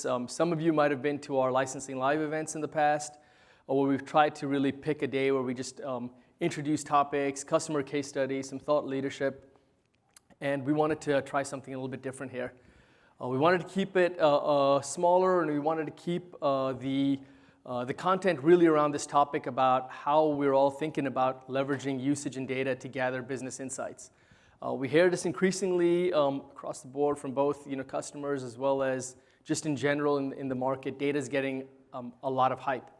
events. Some of you might have been to our Licensing Live events in the past, where we've tried to really pick a day where we just introduce topics, customer case studies, some thought leadership, and we wanted to try something a little bit different here. We wanted to keep it smaller, and we wanted to keep the content really around this topic about how we're all thinking about leveraging usage and data to gather business insights. We hear this increasingly across the board from both customers as well as just in general in the market. Data is getting a lot of hype.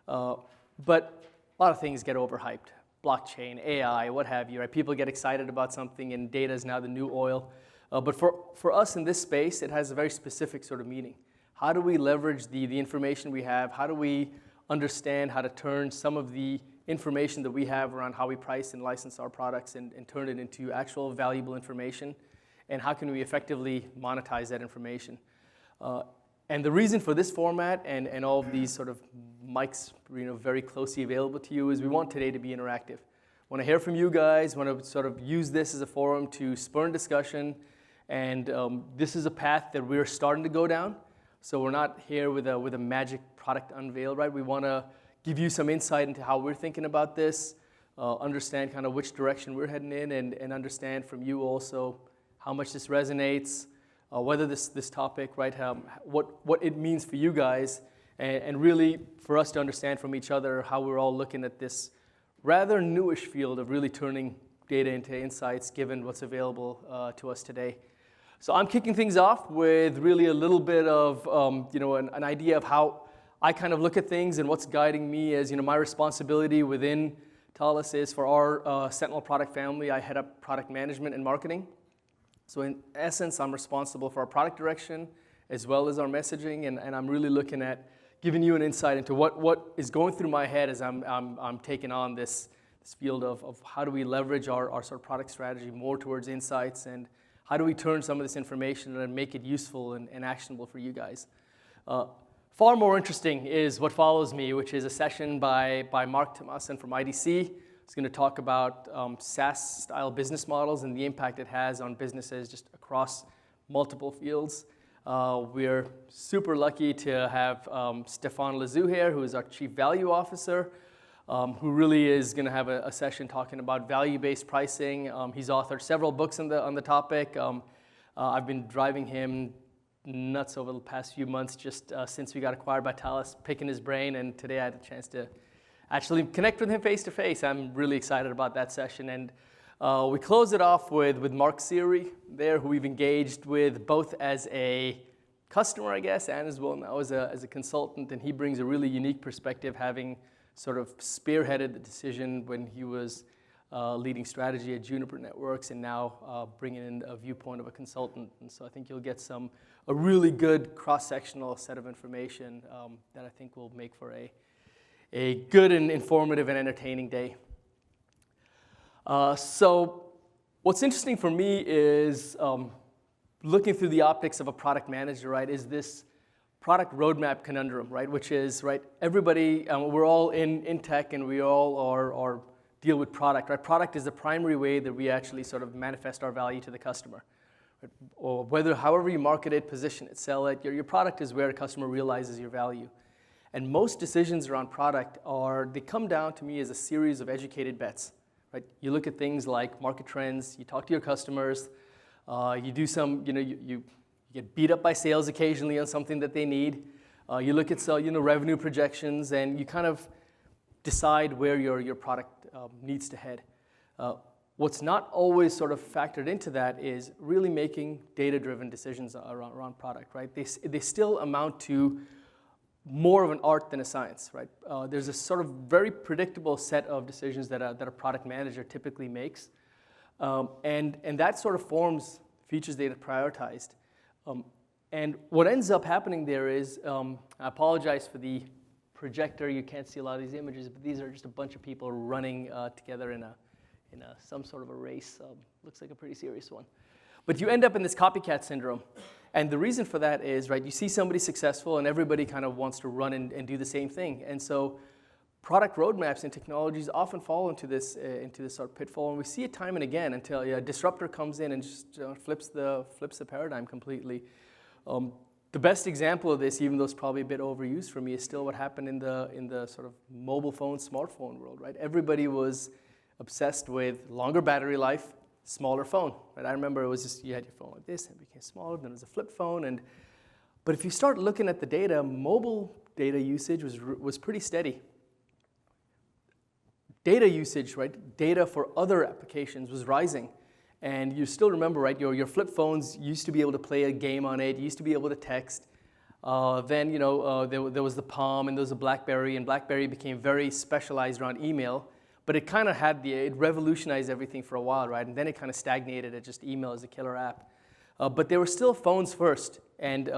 But a lot of things get overhyped. Blockchain, AI, what have you, right? People get excited about something and data is now the new oil. But for us in this space, it has a very specific sort of meaning. How do we leverage the information we have? How do we understand how to turn some of the information that we have around how we price and license our products and turn it into actual valuable information? And how can we effectively monetize that information? And the reason for this format and all of these sort of mics very closely available to you is we want today to be interactive. Want to hear from you guys, want to sort of use this as a forum to spur discussion. And this is a path that we're starting to go down. So we're not here with a magic product unveil, right? We want to give you some insight into how we're thinking about this, understand kind of which direction we're heading in, and understand from you also how much this resonates, whether this topic, right, what it means for you guys, and really for us to understand from each other how we're all looking at this rather newish field of really turning data into insights given what's available to us today. So I'm kicking things off with really a little bit of an idea of how I kind of look at things and what's guiding me as my responsibility within Thales is for our Sentinel product family. I head up product management and marketing. So in essence, I'm responsible for our product direction as well as our messaging, and I'm really looking at giving you an insight into what is going through my head as I'm taking on this field of how do we leverage our sort of product strategy more towards insights, and how do we turn some of this information and make it useful and actionable for you guys. Far more interesting is what follows me, which is a session by Mark Tomasin from IDC. He's going to talk about SaaS-style business models and the impact it has on businesses just across multiple fields. We're super lucky to have Stefan Lazou here, who is our Chief Value Officer, who really is going to have a session talking about value-based pricing. He's authored several books on the topic. I've been driving him nuts over the past few months, just since we got acquired by Thales, picking his brain, and today I had a chance to actually connect with him face-to-face. I'm really excited about that session. And we close it off with Mark Seary there, who we've engaged with both as a customer, I guess, and as well now as a consultant. And he brings a really unique perspective, having sort of spearheaded the decision when he was leading strategy at Juniper Networks, and now bringing in a viewpoint of a consultant. And so I think you'll get a really good cross-sectional set of information that I think will make for a good and informative and entertaining day. So what's interesting for me is looking through the optics of a product manager, right, is this product roadmap conundrum, right, which is, right, everybody, we're all in tech, and we all are deal with product, right? Product is the primary way that we actually sort of manifest our value to the customer. Right? Or however you market it, position it, sell it, your product is where a customer realizes your value. And most decisions around product they come down to me as a series of educated bets, right? You look at things like market trends, you talk to your customers, you do some, you get beat up by sales occasionally on something that they need. You look at revenue projections, and you kind of decide where your product needs to head. What's not always sort of factored into that is really making data-driven decisions around product, right? They still amount to more of an art than a science, right? There's a sort of very predictable set of decisions that a product manager typically makes, and that sort of forms features data prioritized. And what ends up happening there is, I apologize for the projector, you can't see a lot of these images, but these are just a bunch of people running together in some sort of a race. Looks like a pretty serious one. But you end up in this copycat syndrome. And the reason for that is, right, you see somebody successful and everybody kind of wants to run and do the same thing. And so product roadmaps and technologies often fall into this sort of pitfall. And we see it time and again until a disruptor comes in and just flips the paradigm completely. The best example of this, even though it's probably a bit overused for me, is still what happened in the sort of mobile phone, smartphone world, right? Everybody was obsessed with longer battery life, smaller phone, right? I remember it was just, you had your phone like this, and it became smaller, then it was a flip phone, but if you start looking at the data, mobile data usage was pretty steady. Data usage, right? Data for other applications was rising. And you still remember, right, your flip phones used to be able to play a game on it, you used to be able to text. Then, there was the Palm and there was a BlackBerry, and BlackBerry became very specialized around email. But it kind of it revolutionized everything for a while, right? And then it kind of stagnated at just email as a killer app. But there were still phones first, and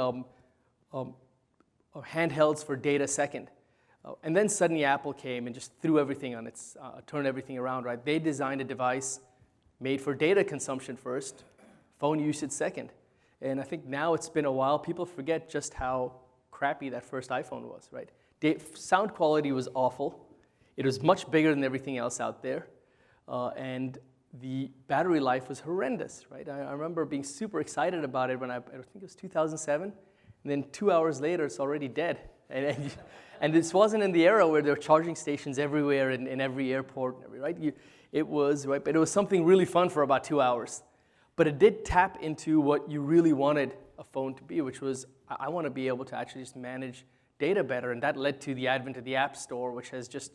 handhelds for data second. And then suddenly Apple came and just threw everything on its, turned everything around, right? They designed a device made for data consumption first, phone usage second. And I think now it's been a while, people forget just how crappy that first iPhone was, right? Sound quality was awful. It was much bigger than everything else out there. And the battery life was horrendous, right? I remember being super excited about it when I think it was 2007. And then 2 hours later, it's already dead. And this wasn't in the era where there were charging stations everywhere in every airport, right? It was, right? But it was something really fun for about 2 hours. But it did tap into what you really wanted a phone to be, which was, I want to be able to actually just manage data better. And that led to the advent of the App Store, which has just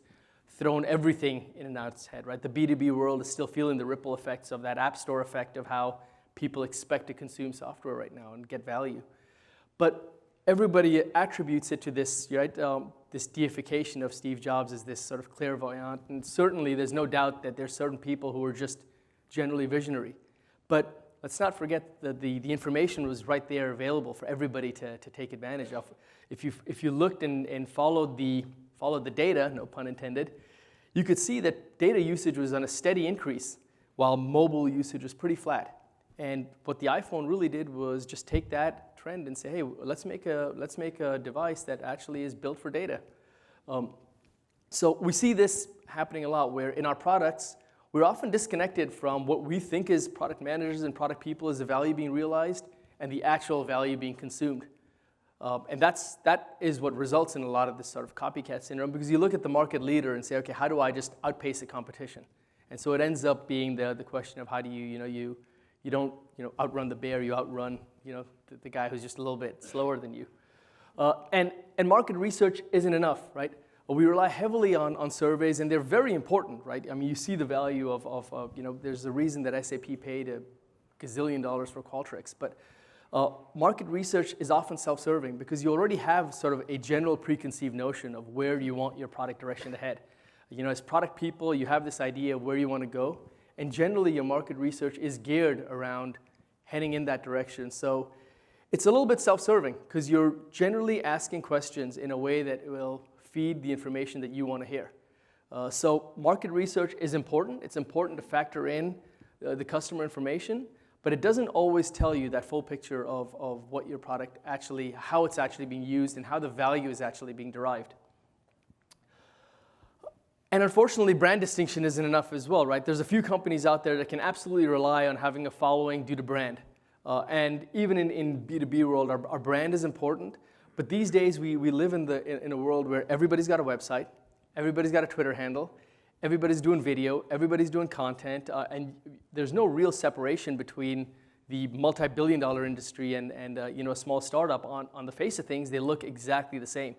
thrown everything in and out of its head, right? The B2B world is still feeling the ripple effects of that App Store effect of how people expect to consume software right now and get value. But everybody attributes it to this, right? This deification of Steve Jobs as this sort of clairvoyant. And certainly there's no doubt that there's certain people who are just generally visionary. But let's not forget that the information was right there available for everybody to take advantage of. If you looked and followed the data, no pun intended, you could see that data usage was on a steady increase while mobile usage was pretty flat. And what the iPhone really did was just take that trend and say, hey, let's make a device that actually is built for data. So we see this happening a lot, where in our products, we're often disconnected from what we think as product managers and product people as the value being realized and the actual value being consumed. And that is what results in a lot of this sort of copycat syndrome, because you look at the market leader and say, okay, how do I just outpace the competition? And so it ends up being the question of how do you don't outrun the bear, you outrun the guy who's just a little bit slower than you. And market research isn't enough, right? We rely heavily on surveys, and they're very important, right? I mean, you see the value of there's a reason that SAP paid $1 gazillion for Qualtrics, but market research is often self-serving because you already have sort of a general preconceived notion of where you want your product direction to head. As product people, you have this idea of where you want to go, and generally your market research is geared around heading in that direction. So it's a little bit self-serving because you're generally asking questions in a way that will feed the information that you want to hear. So market research is important. It's important to factor in the customer information, but it doesn't always tell you that full picture of what your product actually, how it's actually being used and how the value is actually being derived. And unfortunately, brand distinction isn't enough as well, right? There's a few companies out there that can absolutely rely on having a following due to brand. And even in B2B world, our brand is important. But these days, we live in a world where everybody's got a website, everybody's got a Twitter handle, everybody's doing video, everybody's doing content, and there's no real separation between the multi-billion-dollar industry and a small startup. On the face of things, they look exactly the same.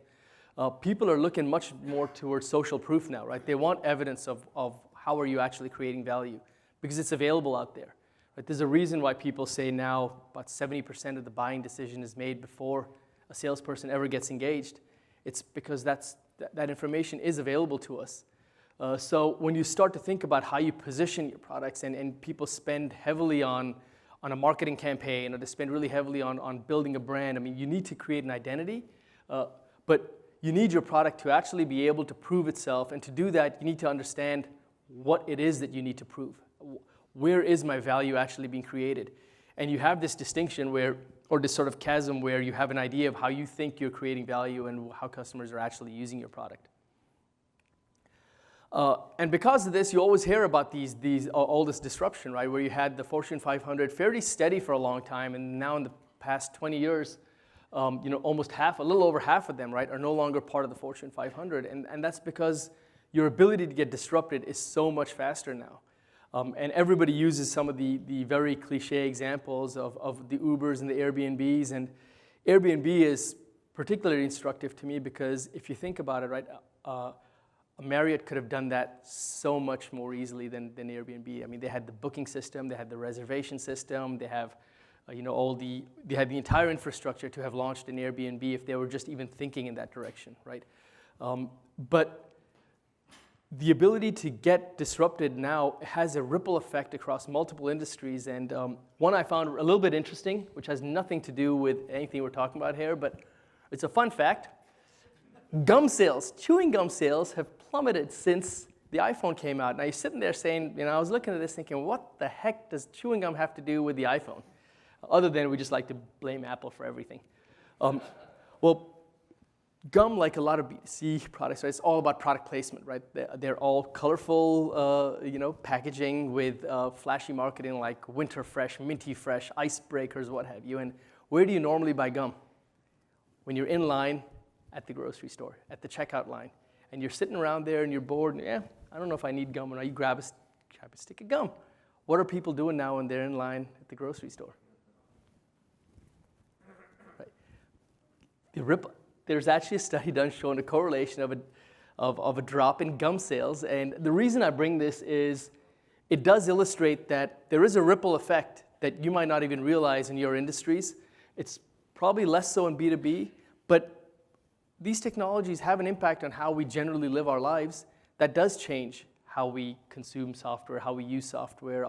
People are looking much more towards social proof now, right? They want evidence of how are you actually creating value, because it's available out there. Right? There's a reason why people say now about 70% of the buying decision is made before a salesperson ever gets engaged. It's because that information is available to us. So when you start to think about how you position your products, and people spend heavily on a marketing campaign, or they spend really heavily on building a brand, I mean, you need to create an identity, but you need your product to actually be able to prove itself, and to do that, you need to understand what it is that you need to prove. Where is my value actually being created? And you have this distinction or this sort of chasm where you have an idea of how you think you're creating value and how customers are actually using your product. And because of this, you always hear about all this disruption, right? Where you had the Fortune 500 fairly steady for a long time, and now in the past 20 years, almost half, a little over half of them, right, are no longer part of the Fortune 500. And that's because your ability to get disrupted is so much faster now. And everybody uses some of the very cliche examples of the Ubers and the Airbnbs. And Airbnb is particularly instructive to me because if you think about it, right, Marriott could have done that so much more easily than Airbnb. I mean, they had the booking system, they had the reservation system, they have, they had the entire infrastructure to have launched an Airbnb if they were just even thinking in that direction, right? But the ability to get disrupted now has a ripple effect across multiple industries. And one I found a little bit interesting, which has nothing to do with anything we're talking about here, but it's a fun fact. Gum sales, chewing gum sales have plummeted since the iPhone came out. Now you're sitting there saying, I was looking at this thinking, what the heck does chewing gum have to do with the iPhone? Other than we just like to blame Apple for everything. Well, gum, like a lot of B2C products, right, it's all about product placement, right? They're all colorful, packaging with flashy marketing like Winter Fresh, Minty Fresh, icebreakers, what have you. And where do you normally buy gum? When you're in line at the grocery store, at the checkout line, and you're sitting around there and you're bored, and I don't know if I need gum, and you grab a stick of gum. What are people doing now when they're in line at the grocery store? Right. There's actually a study done showing a correlation of a drop in gum sales, and the reason I bring this is it does illustrate that there is a ripple effect that you might not even realize in your industries. It's probably less so in B2B, but these technologies have an impact on how we generally live our lives. That does change how we consume software, how we use software.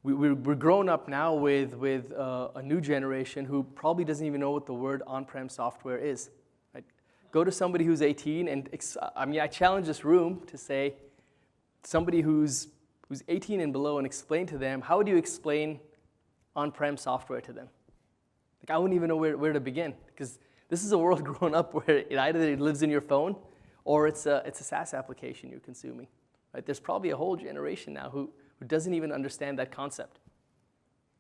We're grown up now with a new generation who probably doesn't even know what the word on-prem software is. Right? Go to somebody who's 18, and I challenge this room to say, somebody who's 18 and below, and explain to them, how would you explain on-prem software to them? Like, I wouldn't even know where to begin, because this is a world grown up where it lives in your phone, or it's a SaaS application you're consuming. Right? There's probably a whole generation now who doesn't even understand that concept,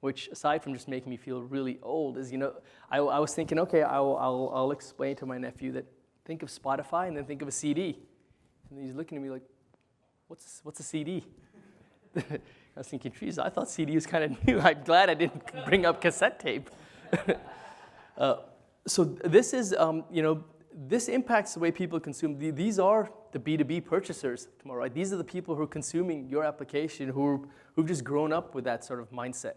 which, aside from just making me feel really old, is, I was thinking, okay, I'll explain to my nephew that think of Spotify and then think of a CD. And he's looking at me like, what's a CD? I was thinking, geez, I thought CD was kind of new. I'm glad I didn't bring up cassette tape. So this is, this impacts the way people consume. These are the B2B purchasers tomorrow, right? These are the people who are consuming your application who've just grown up with that sort of mindset.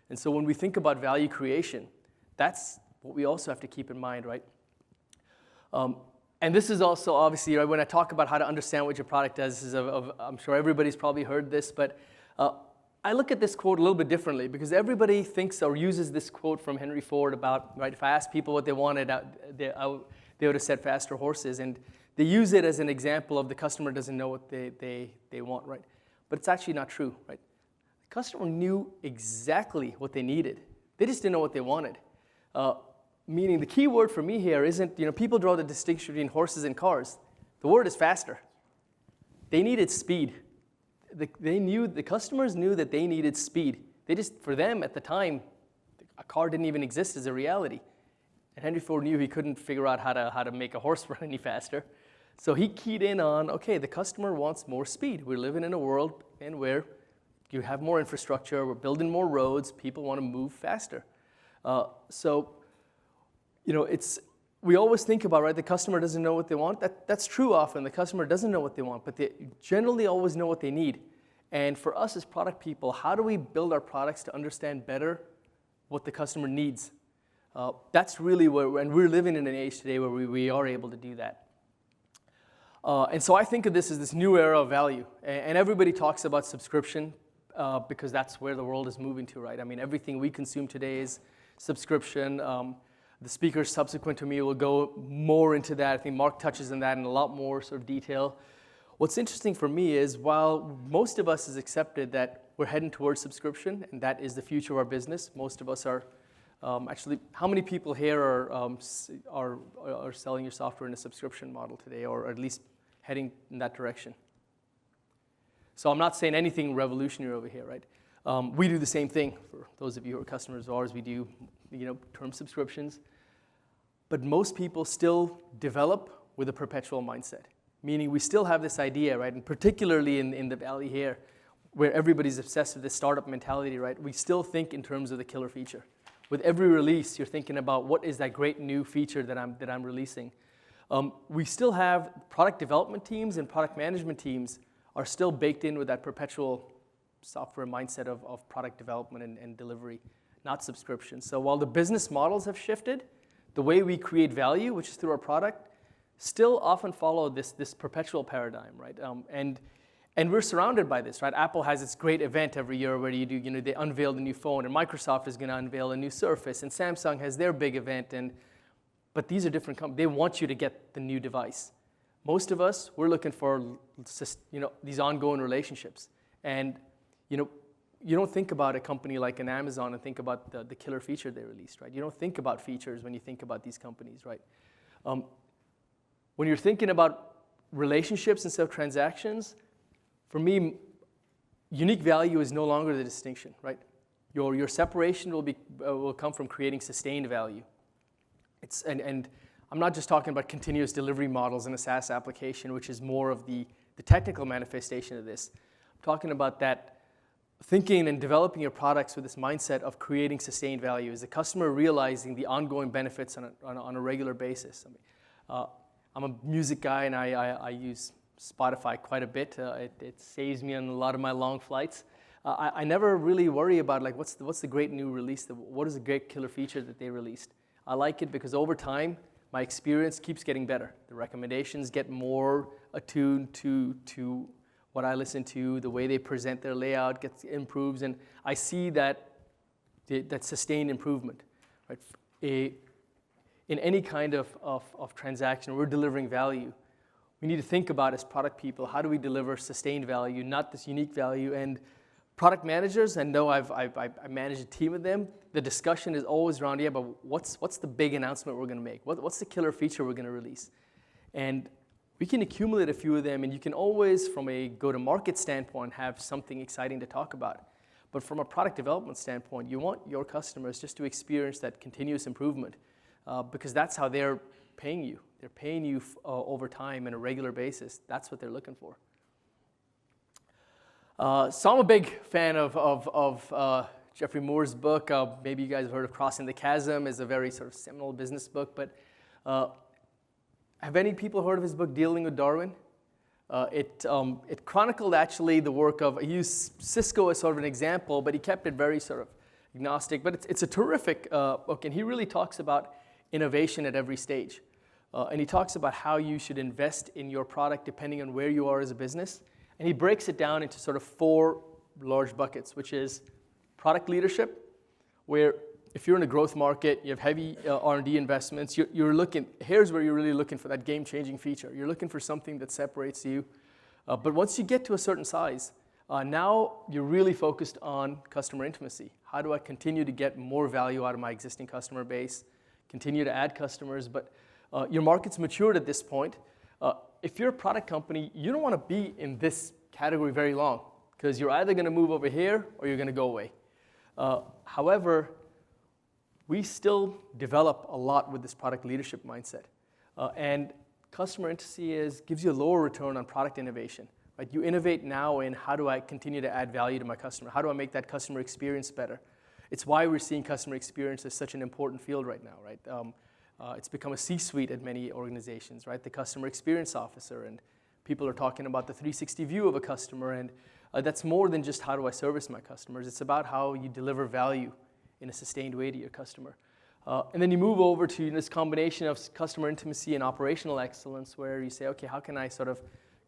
And so when we think about value creation, that's what we also have to keep in mind, right? And this is also, obviously, right, when I talk about how to understand what your product does, I'm sure everybody's probably heard this, but I look at this quote a little bit differently because everybody thinks or uses this quote from Henry Ford about, right, if I asked people what they wanted, they would have said faster horses. And they use it as an example of the customer doesn't know what they want, right? But it's actually not true, right? The customer knew exactly what they needed. They just didn't know what they wanted. Meaning the key word for me here isn't, people draw the distinction between horses and cars. The word is faster. They needed speed. The customers knew that they needed speed. For them at the time, a car didn't even exist as a reality. And Henry Ford knew he couldn't figure out how to make a horse run any faster. So he keyed in on, okay, the customer wants more speed. We're living in a world where you have more infrastructure, we're building more roads, people want to move faster. We always think about, right, the customer doesn't know what they want. That's true often. The customer doesn't know what they want, but they generally always know what they need. And for us as product people, how do we build our products to understand better what the customer needs? That's really and we're living in an age today where we are able to do that. And so I think of this as this new era of value. And everybody talks about subscription because that's where the world is moving to, right? I mean, everything we consume today is subscription. The speakers subsequent to me will go more into that. I think Mark touches on that in a lot more sort of detail. What's interesting for me is while most of us has accepted that we're heading towards subscription and that is the future of our business, most of us are actually, how many people here are selling your software in a subscription model today, or at least heading in that direction? So I'm not saying anything revolutionary over here, right? We do the same thing. For those of you who are customers of ours, we do term subscriptions. But most people still develop with a perpetual mindset, meaning we still have this idea, right? And particularly in the Valley here, where everybody's obsessed with this startup mentality, right? We still think in terms of the killer feature. With every release, you're thinking about what is that great new feature that I'm releasing. We still have product development teams and product management teams are still baked in with that perpetual software mindset of product development and delivery, not subscription. So while the business models have shifted, the way we create value, which is through our product, still often follow this perpetual paradigm, right? And we're surrounded by this, right? Apple has its great event every year where they unveil the new phone, and Microsoft is going to unveil a new Surface, and Samsung has their big event, but these are different companies. They want you to get the new device. Most of us, we're looking for these ongoing relationships, and you don't think about a company like an Amazon and think about the killer feature they released, right? You don't think about features when you think about these companies, right? When you're thinking about relationships instead of transactions, for me, unique value is no longer the distinction, right? Your separation will come from creating sustained value. And I'm not just talking about continuous delivery models in a SaaS application, which is more of the technical manifestation of this. I'm talking about that thinking and developing your products with this mindset of creating sustained value. Is the customer realizing the ongoing benefits on a regular basis? I'm a music guy, and I use Spotify quite a bit. It saves me on a lot of my long flights. I never really worry about what's the great new release, what is the great killer feature that they released. I like it because over time, my experience keeps getting better. The recommendations get more attuned to what I listen to, the way they present their layout improves, and I see that sustained improvement. Right? In any kind of transaction, we're delivering value. We need to think about as product people, how do we deliver sustained value, not this unique value? And product managers, I know I managed a team of them, the discussion is always around, but what's the big announcement we're going to make? What's the killer feature we're going to release? And we can accumulate a few of them, and you can always, from a go-to-market standpoint, have something exciting to talk about. But from a product development standpoint, you want your customers just to experience that continuous improvement because that's how they're paying you. They're paying you over time on a regular basis. That's what they're looking for. So I'm a big fan of Jeffrey Moore's book. Maybe you guys have heard of Crossing the Chasm. It's a very sort of seminal business book. But have any people heard of his book, Dealing with Darwin? It chronicled actually the work of, he used Cisco as sort of an example, but he kept it very sort of agnostic. But it's a terrific book, and he really talks about innovation at every stage. And he talks about how you should invest in your product depending on where you are as a business. And he breaks it down into sort of 4 large buckets, which is product leadership, where if you're in a growth market, you have heavy R&D investments, here's where you're really looking for that game-changing feature. You're looking for something that separates you. But once you get to a certain size, now you're really focused on customer intimacy. How do I continue to get more value out of my existing customer base, continue to add customers, but your market's matured at this point. If you're a product company, you don't want to be in this category very long because you're either going to move over here or you're going to go away. However, we still develop a lot with this product leadership mindset. And customer intimacy gives you a lower return on product innovation. Right? You innovate now in how do I continue to add value to my customer? How do I make that customer experience better? It's why we're seeing customer experience as such an important field right now. Right? It's become a C-suite at many organizations, right? The customer experience officer, and people are talking about the 360 view of a customer, and that's more than just how do I service my customers. It's about how you deliver value in a sustained way to your customer. And then you move over to this combination of customer intimacy and operational excellence, where you say, okay, how can I sort of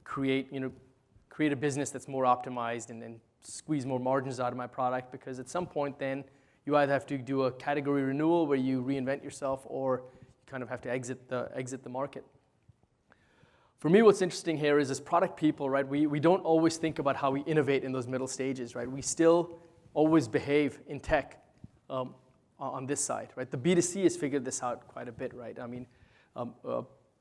create a business that's more optimized and squeeze more margins out of my product? Because at some point, then you either have to do a category renewal where you reinvent yourself, or kind of have to exit the market. For me, what's interesting here is as product people, right, we don't always think about how we innovate in those middle stages, right? We still always behave in tech on this side, right? The B2C has figured this out quite a bit, right? I mean,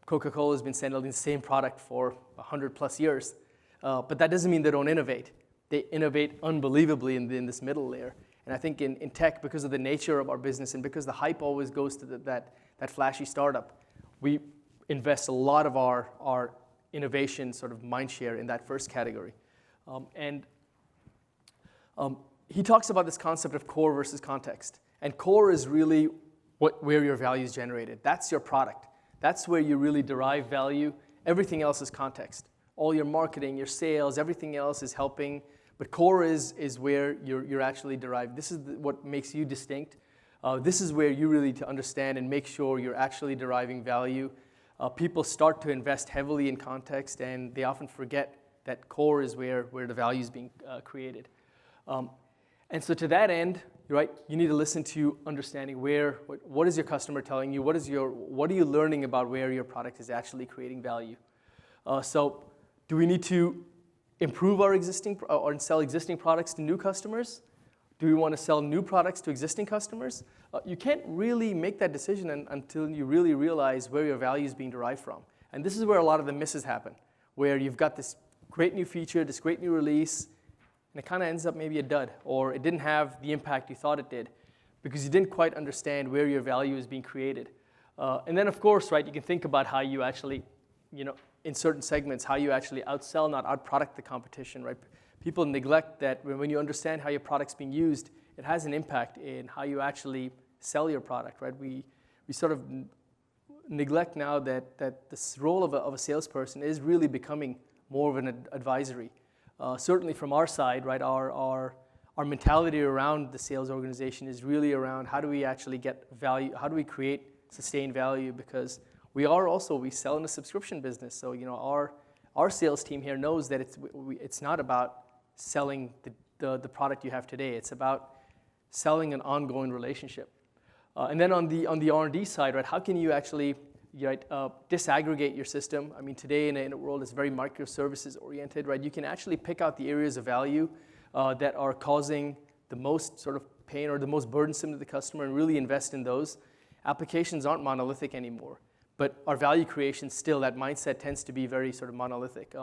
Coca-Cola has been selling the same product for 100 plus years, but that doesn't mean they don't innovate. They innovate unbelievably in this middle layer. And I think in tech, because of the nature of our business and because the hype always goes to that flashy startup, we invest a lot of our innovation sort of mind share in that first category. He talks about this concept of core versus context. And core is really where your value is generated. That's your product. That's where you really derive value. Everything else is context. All your marketing, your sales, everything else is helping. But core is where you're actually derived. This is what makes you distinct. This is where you really need to understand and make sure you're actually deriving value. People start to invest heavily in context, and they often forget that core is where the value is being created. And so to that end, right, you need to listen to understanding what is your customer telling you, what are you learning about where your product is actually creating value. So do we need to improve our existing or sell existing products to new customers? Do we want to sell new products to existing customers? You can't really make that decision until you really realize where your value is being derived from. And this is where a lot of the misses happen, where you've got this great new feature, this great new release, and it kind of ends up maybe a dud, or it didn't have the impact you thought it did because you didn't quite understand where your value is being created. And then, of course, right, you can think about how you actually, in certain segments, how you actually outsell, not outproduct the competition, right? People neglect that when you understand how your product's being used, it has an impact in how you actually sell your product, right? We sort of neglect now that this role of a salesperson is really becoming more of an advisory. Certainly from our side, right, our mentality around the sales organization is really around how do we actually get value, how do we create sustained value, because we sell in a subscription business. So our sales team here knows that it's not about selling the product you have today. It's about selling an ongoing relationship. And then on the R&D side, right, how can you actually disaggregate your system? I mean, today in a world that's very microservices oriented, right, you can actually pick out the areas of value that are causing the most sort of pain or the most burdensome to the customer and really invest in those. Applications aren't monolithic anymore, but our value creation still, that mindset tends to be very sort of monolithic.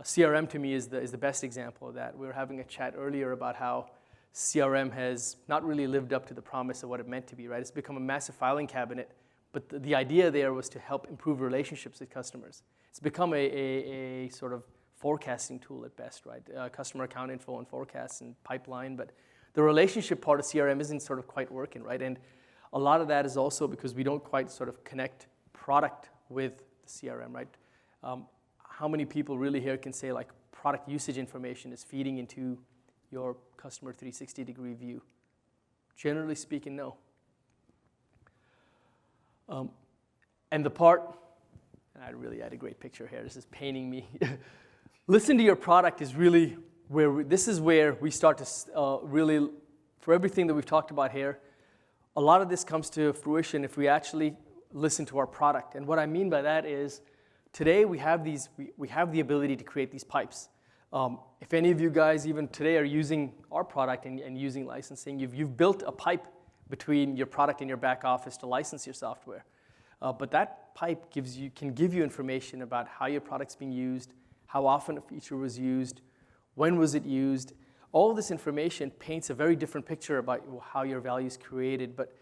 CRM to me is the best example of that. We were having a chat earlier about how CRM has not really lived up to the promise of what it meant to be, right? It's become a massive filing cabinet. But the idea there was to help improve relationships with customers. It's become a sort of forecasting tool at best, right? Customer account info and forecasts and pipeline. But the relationship part of CRM isn't sort of quite working, right? And a lot of that is also because we don't quite sort of connect product with the CRM, right? How many people really here can say like product usage information is feeding into your customer 360-degree view? Generally speaking, no. And the part, and I really had a great picture here, this is painting me. Listen to your product is really this is where we start to really, for everything that we've talked about here, a lot of this comes to fruition if we actually listen to our product. And what I mean by that is, today we have the ability to create these pipes. If any of you guys even today are using our product and using licensing, you've built a pipe between your product and your back office to license your software. But that pipe can give you information about how your product's being used, how often a feature was used, when was it used. All of this information paints a very different picture about how your value is created. But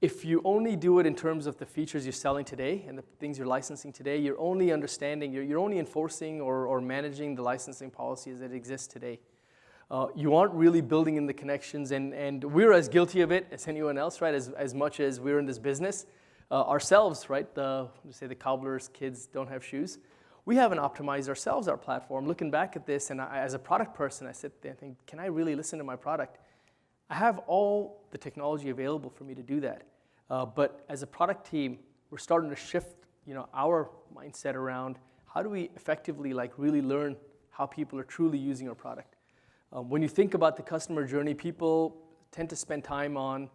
if you only do it in terms of the features you're selling today and the things you're licensing today, you're only understanding, you're only enforcing or managing the licensing policies that exist today. You aren't really building in the connections, and we're as guilty of it as anyone else, right? As much as we're in this business ourselves, right? The cobbler's kids don't have shoes. We haven't optimized ourselves, our platform. Looking back at this, and as a product person, I sit there and think, can I really listen to my product? I have all the technology available for me to do that. But as a product team, we're starting to shift, our mindset around how do we effectively really learn how people are truly using our product. When you think about the customer journey, people tend to spend time on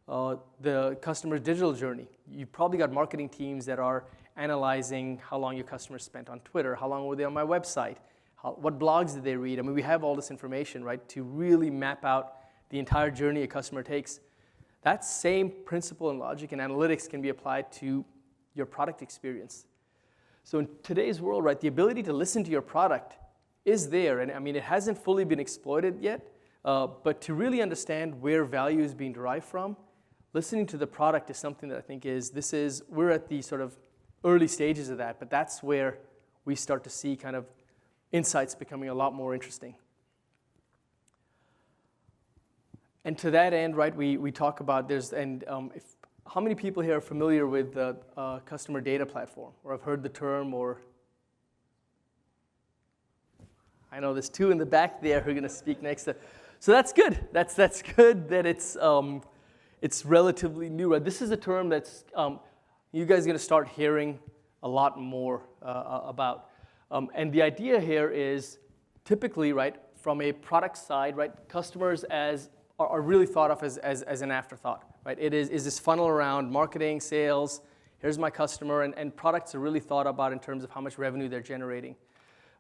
the customer's digital journey. You've probably got marketing teams that are analyzing how long your customers spent on Twitter, how long were they on my website, what blogs did they read. I mean, we have all this information, right, to really map out the entire journey a customer takes. That same principle and logic and analytics can be applied to your product experience. So in today's world, right, the ability to listen to your product is there. And I mean, it hasn't fully been exploited yet. But to really understand where value is being derived from, listening to the product is something that I think we're at the sort of early stages of that, but that's where we start to see kind of insights becoming a lot more interesting. And to that end, right, we talk about how many people here are familiar with the customer data platform, or have heard the term, or I know there's two in the back there who are going to speak next. So that's good. That's good that it's relatively new. Right? This is a term that's you guys are going to start hearing a lot more about. And the idea here is typically, right, from a product side, right, customers are really thought of as an afterthought, right? It is this funnel around marketing, sales, here's my customer, and products are really thought about in terms of how much revenue they're generating.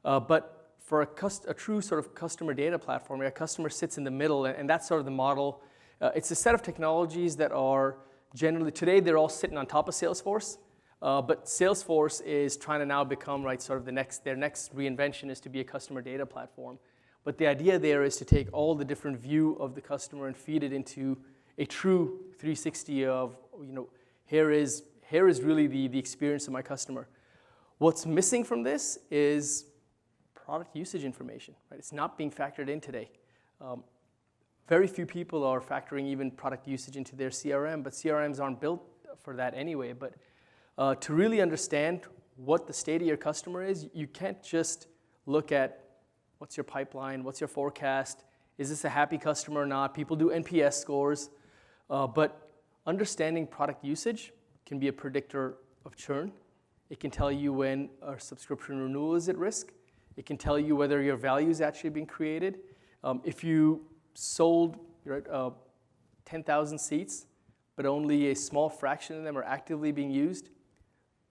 But for a true sort of customer data platform, where a customer sits in the middle, and that's sort of the model. It's a set of technologies that are generally, today they're all sitting on top of Salesforce, but Salesforce is trying to now become, right, sort of their next reinvention is to be a customer data platform. But the idea there is to take all the different view of the customer and feed it into a true 360 of, here is really the experience of my customer. What's missing from this is product usage information, right? It's not being factored in today. Very few people are factoring even product usage into their CRM, but CRMs aren't built for that anyway. But to really understand what the state of your customer is, you can't just look at what's your pipeline, what's your forecast, is this a happy customer or not? People do NPS scores, but understanding product usage can be a predictor of churn. It can tell you when a subscription renewal is at risk. It can tell you whether your value is actually being created. If you sold 10,000 seats, but only a small fraction of them are actively being used,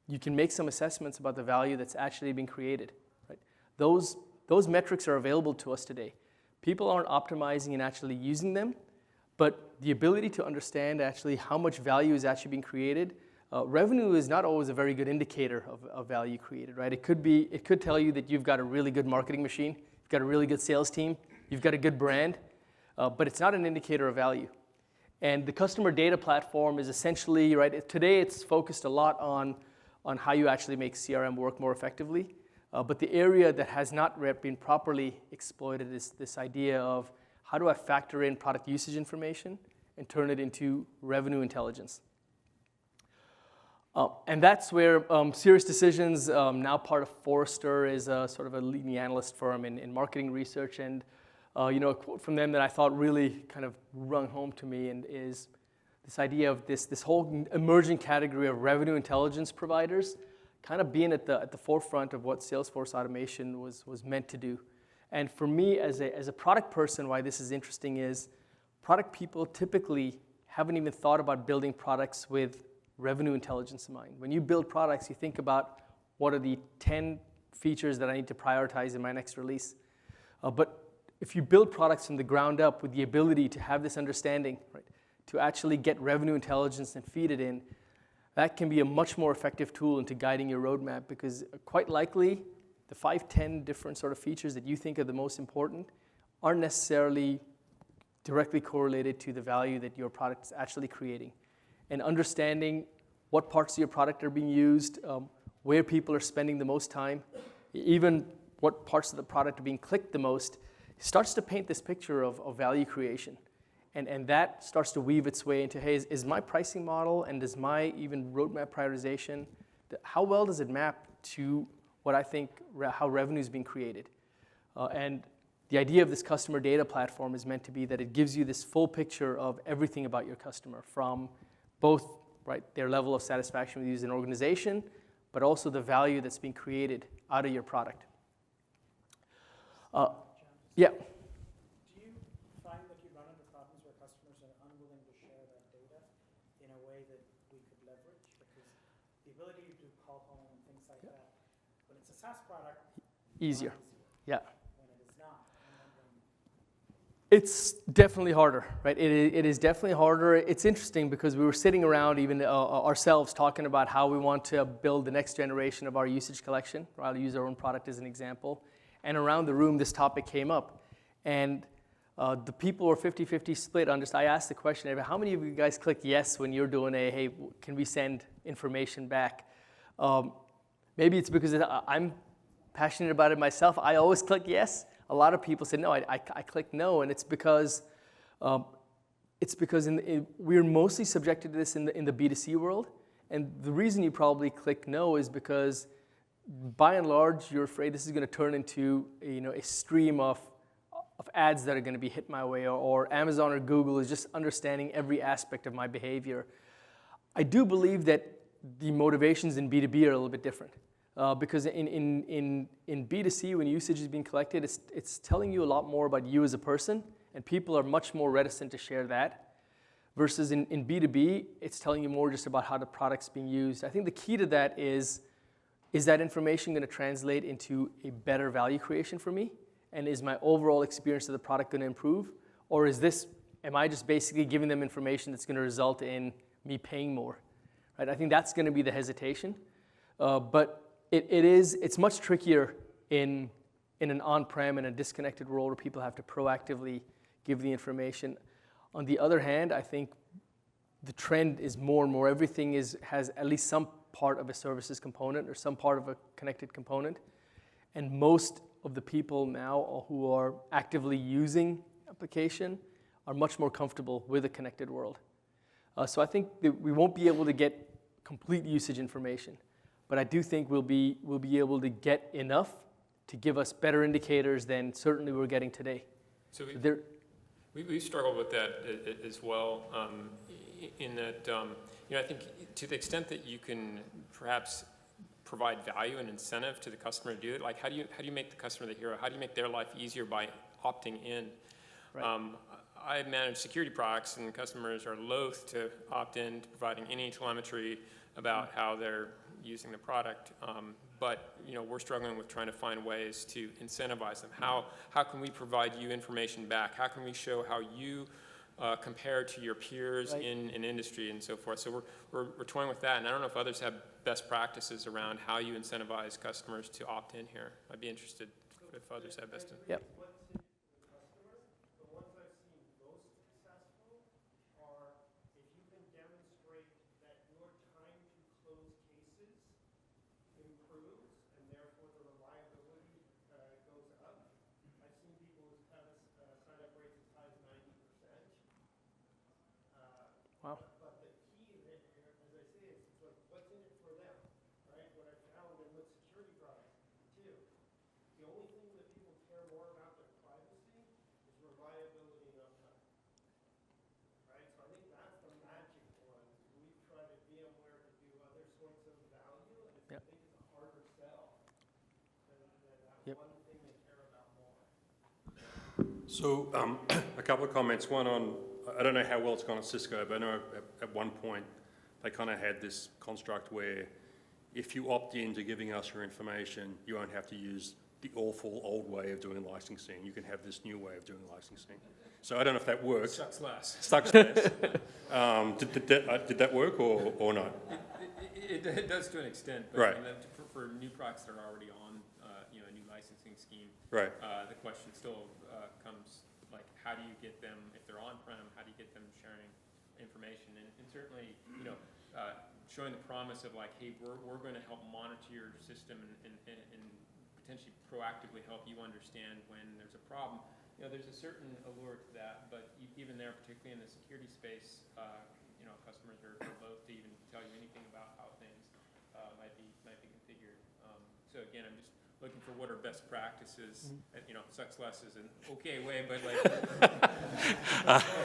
you can make some assessments about the value that's actually being created. Right? Those metrics are available to us today. People aren't optimizing and actually using them, but the ability to understand actually how much value is actually being created. Revenue is not always a very good indicator of value created, right? It could tell you that you've got a really good marketing machine, you've got a really good sales team, you've got a good brand, but it's not an indicator of value. And the customer data platform is essentially, right, today it's focused a lot on how you actually make CRM work more effectively. But the area that has not been properly exploited is this idea of how do I factor in product usage information and turn it into revenue intelligence. And that's where SiriusDecisions, now part of Forrester, is sort of a leading analyst firm in marketing research. And a quote from them that I thought really kind of rung home to me and is this idea of this whole emerging category of revenue intelligence providers kind of being at the forefront of what Salesforce automation was meant to do. And for me, as a product person, why this is interesting is product people typically haven't even thought about building products with revenue intelligence in mind. When you build products, you think about what are the 10 features that I need to prioritize in my next release. But if you build products from the ground up with the ability to have this understanding, right, to actually get revenue intelligence and feed it in, that can be a much more effective tool into guiding your roadmap, because quite likely the 5-10 different sort of features that you think are the most important aren't necessarily directly correlated to the value that your product is actually creating. And understanding what parts of your product are being used, where people are spending the most time, even what parts of the product are being clicked the most, starts to paint this picture of value creation. And that starts to weave its way into, hey, is my pricing model and does my even roadmap prioritization, how well does it map to what I think, how revenue is being created? And the idea of this customer data platform is meant to be that it gives you this full picture of everything about your customer, from both, right, their level of satisfaction with you as an organization, but also the value that's being created out of your product. Yeah. Do you find that you run into problems where customers are unwilling to share that data in a way that we could leverage? Because the ability to call home and things like that, when it's a SaaS product, Easier. Yeah. When it is not. It's definitely harder, right? It is definitely harder. It's interesting because we were sitting around even ourselves talking about how we want to build the next generation of our usage collection. I'll use our own product as an example. And around the room, this topic came up. And The people are 50-50 split on this. I asked the question, how many of you guys click yes when you're doing hey, can we send information back? Maybe it's because I'm passionate about it myself. I always click yes. A lot of people say no, I click no, and it's because we're mostly subjected to this in the B2C world. And the reason you probably click no is because by and large, you're afraid this is going to turn into a stream of ads that are going to be hit my way, or Amazon or Google is just understanding every aspect of my behavior. I do believe that the motivations in B2B are a little bit different. Because in B2C, when usage is being collected, it's telling you a lot more about you as a person, and people are much more reticent to share that. Versus in B2B, it's telling you more just about how the product's being used. I think the key to that is that information going to translate into a better value creation for me? And is my overall experience of the product going to improve? Or am I just basically giving them information that's going to result in me paying more? Right? I think that's going to be the hesitation. But it's much trickier in an on-prem and a disconnected world where people have to proactively give the information. On the other hand, I think the trend is more and more everything has at least some part of a services component or some part of a connected component. And most of the people now who are actively using application are much more comfortable with a connected world. So I think that we won't be able to get complete usage information, but I do think we'll be able to get enough to give us better indicators than certainly we're getting today. So we've struggled with that as well, in that, I think to the extent that you can perhaps provide value and incentive to the customer to do it, like how do you make the customer the hero? How do you make their life easier by opting in? Right. I manage security products, and customers are loath to opt in to providing any telemetry about how they're using the product. But we're struggling with trying to find ways to incentivize them. How can we provide you information back? How can we show how you compare to your peers in an industry and so forth? So we're toying with that, and I don't know if others have best practices around how you incentivize customers to opt in here. I'd be interested if others have best. Yep. Wow. But the key, as I say, is like, what's in it for them, right? What I found in with security products, too, the only thing that people care more about than privacy is reliability and uptime, right? So I think that's the magic one. We've tried at VMware to do other sorts of value, and I think it's a harder sell than that one thing they care about more. So a couple of comments. One on, I don't know how well it's gone at Cisco, but I know at one point they kind of had this construct where if you opt in to giving us your information, you won't have to use the awful old way of doing licensing. You can have this new way of doing licensing. So I don't know if that works. Sucks less. Sucks less. Did that work or not? It does to an extent, but right. For new products that are already on a new licensing scheme, right. The question still comes, like, how do you get them, if they're on-prem, how do you get them sharing information? And certainly, showing the promise of like, hey, we're going to help monitor your system and potentially proactively help you understand when there's a problem. There's a certain allure to that, but even there, particularly in the security space, customers are loath to even tell you anything about how things might be configured. So again, I'm just looking for what are best practices. Sucks less is an okay way, but like.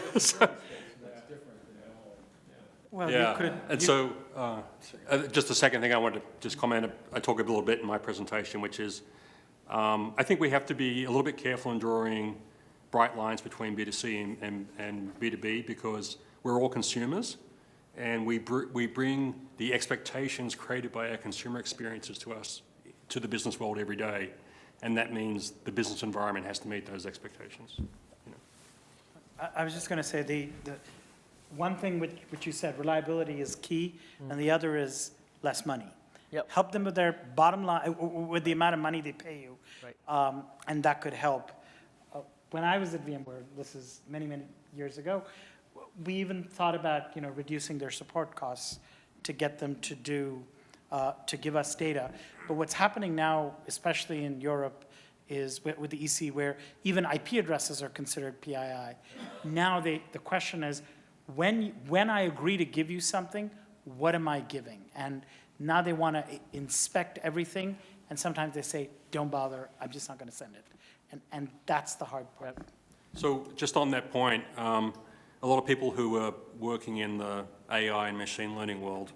That's different. Well, yeah, you could, and so just the second thing I wanted to just comment, I talk a little bit in my presentation, which is I think we have to be a little bit careful in drawing bright lines between B2C and B2B, because we're all consumers, and we bring the expectations created by our consumer experiences to us, to the business world every day, and that means the business environment has to meet those expectations. I was just going to say the one thing which you said, reliability is key, and the other is less money. Yep. Help them with their bottom line, with the amount of money they pay you, right. And that could help. when I was at VMware, this is many, many years ago, we even thought about, reducing their support costs to get them to to give us data. But what's happening now, especially in Europe, is with the EC, where even IP addresses are considered PII. Now the question is, when I agree to give you something, what am I giving? And now they want to inspect everything, and sometimes they say, don't bother, I'm just not going to send it. And that's the hard part. So just on that point, a lot of people who are working in the AI and machine learning world,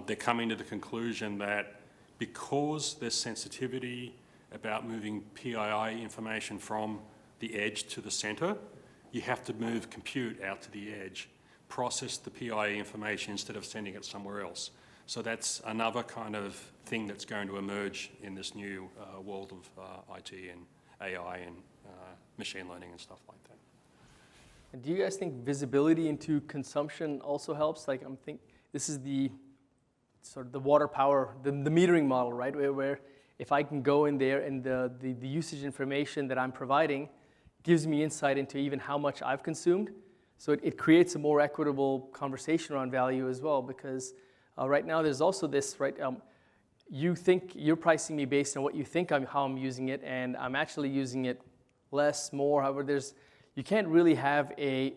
they're coming to the conclusion that because there's sensitivity about moving PII information from the edge to the center, you have to move compute out to the edge, process the PII information instead of sending it somewhere else. So that's another kind of thing that's going to emerge in this new world of IT and AI and machine learning and stuff like that. And do you guys think visibility into consumption also helps? Like, this is the sort of the water power, the metering model, right? Where if I can go in there and the usage information that I'm providing gives me insight into even how much I've consumed. So it creates a more equitable conversation around value as well, because right now there's also this, right? You think you're pricing me based on what you think how I'm using it, and I'm actually using it less, more. However, you can't really have a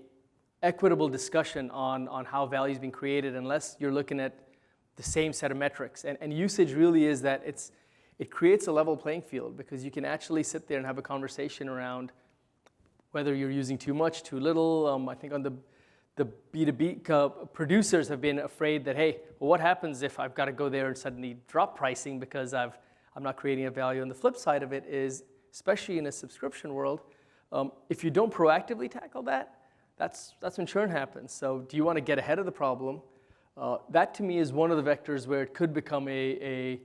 equitable discussion on how value is being created unless you're looking at the same set of metrics. And usage really is that it creates a level playing field, because you can actually sit there and have a conversation around whether you're using too much, too little. I think on the B2B producers have been afraid that, hey, well, what happens if I've got to go there and suddenly drop pricing because I'm not creating a value? And the flip side of it is, especially in a subscription world, if you don't proactively tackle that, that's when churn happens. So do you want to get ahead of the problem? That to me is one of the vectors where it could become a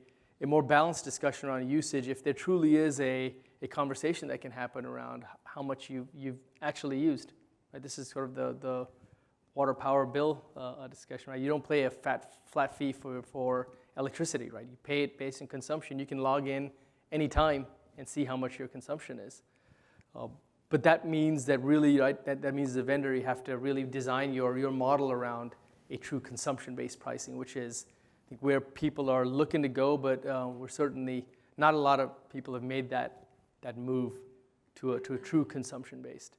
more balanced discussion around usage, if there truly is a conversation that can happen around how much you've actually used. Right? This is sort of the water power bill discussion, right? You don't pay a flat fee for electricity, right? You pay it based on consumption. You can log in anytime and see how much your consumption is. But that means that really, right, that means as a vendor, you have to really design your model around a true consumption-based pricing, which is, I think, where people are looking to go, but we're certainly, not a lot of people have made that move to a true consumption-based.